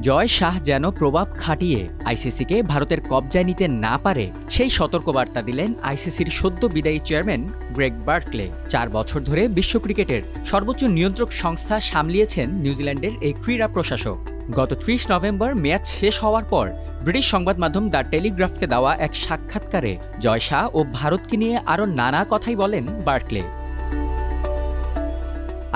জয় শাহ যেন প্রভাব খাটিয়ে আইসিসিকে ভারতের কবজায় নিতে না পারে সেই সতর্কবার্তা দিলেন আইসিসির সদ্য বিদায়ী চেয়ারম্যান গ্রেগ বার্কলে। ৪ বছর ধরে বিশ্ব ক্রিকেটের সর্বোচ্চ নিয়ন্ত্রক সংস্থা সামলিয়েছেন নিউজিল্যান্ডের এই ক্রীড়া প্রশাসক। গত ৩০ নভেম্বর ম্যাচ শেষ হওয়ার পর ব্রিটিশ সংবাদ মাধ্যম দ্য টেলিগ্রাফকে দেওয়া এক সাক্ষাৎকারে জয় শাহ ও ভারতকে নিয়ে আরও নানা কথাই বলেন বার্কলে।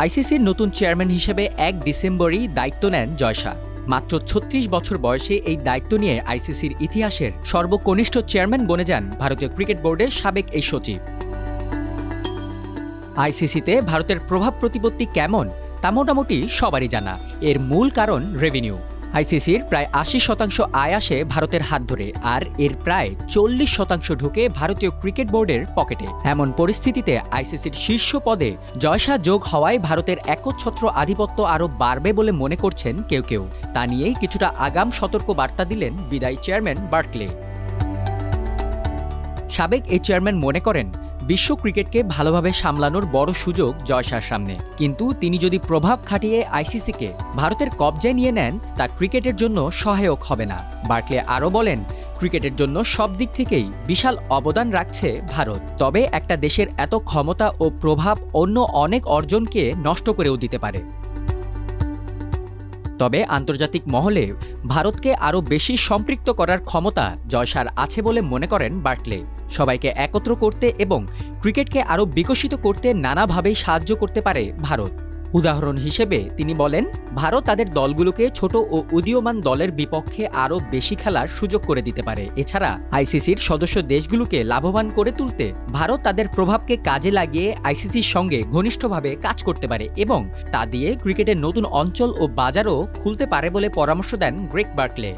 আইসিসির নতুন চেয়ারম্যান হিসেবে ১ ডিসেম্বরই দায়িত্ব নেন জয় শাহ। মাত্র ৩৬ বছর বয়সে এই দায়িত্ব নিয়ে আইসিসির ইতিহাসের সর্বকনিষ্ঠ চেয়ারম্যান বনে যান ভারতীয় ক্রিকেট বোর্ডের সাবেক এই সচিব। আইসিসিতে ভারতের প্রভাব প্রতিপত্তি কেমন তা মোটামুটি সবারই জানা। এর মূল কারণ রেভিনিউ। আইসিসির প্রায় ৮০% আয় আসে ভারতের হাত ধরে, আর এর প্রায় ৪০% ঢুকে ভারতীয় ক্রিকেট বোর্ডের পকেটে। এমন পরিস্থিতিতে আইসিসির শীর্ষ পদে জয় শাহ যোগ হওয়ায় ভারতের একচ্ছত্র আধিপত্য আরও বাড়বে বলে মনে করছেন কেউ কেউ। তা নিয়েই কিছুটা আগাম সতর্ক বার্তা দিলেন বিদায়ী চেয়ারম্যান বার্কলে। সাবেক এই চেয়ারম্যান মনে করেন বিশ্ব ক্রিকেটকে ভালোভাবে সামলানোর বড় সুযোগ জয় শাহর সামনে, কিন্তু তিনি যদি প্রভাব খাটিয়ে আইসিসিকে ভারতের কবজায় নিয়ে নেন তা ক্রিকেটের জন্য সহায়ক হবে না। বার্কলে আরও বলেন, ক্রিকেটের জন্য সব দিক থেকেই বিশাল অবদান রাখছে ভারত, তবে একটা দেশের এত ক্ষমতা ও প্রভাব অন্য অনেক অর্জনকে নষ্ট করেও দিতে পারে। তবে আন্তর্জাতিক মহলে ভারতকে আরও বেশি সম্পৃক্ত করার ক্ষমতা জয় শাহর আছে বলে মনে করেন বার্কলে। সবাইকে একত্র করতে এবং ক্রিকেটকে আরও বিকশিত করতে নানাভাবেই সাহায্য করতে পারে ভারত। উদাহরণ হিসেবে তিনি বলেন, ভারত তাদের দলগুলোকে ছোট ও উদীয়মান দলের বিপক্ষে আরও বেশি খেলার সুযোগ করে দিতে পারে। এছাড়া আইসিসির সদস্য দেশগুলোকে লাভবান করে তুলতে ভারত তাদের প্রভাবকে কাজে লাগিয়ে আইসিসির সঙ্গে ঘনিষ্ঠভাবে কাজ করতে পারে এবং তা দিয়ে ক্রিকেটের নতুন অঞ্চল ও বাজারও খুলতে পারে বলে পরামর্শ দেন গ্রেগ বার্কলে।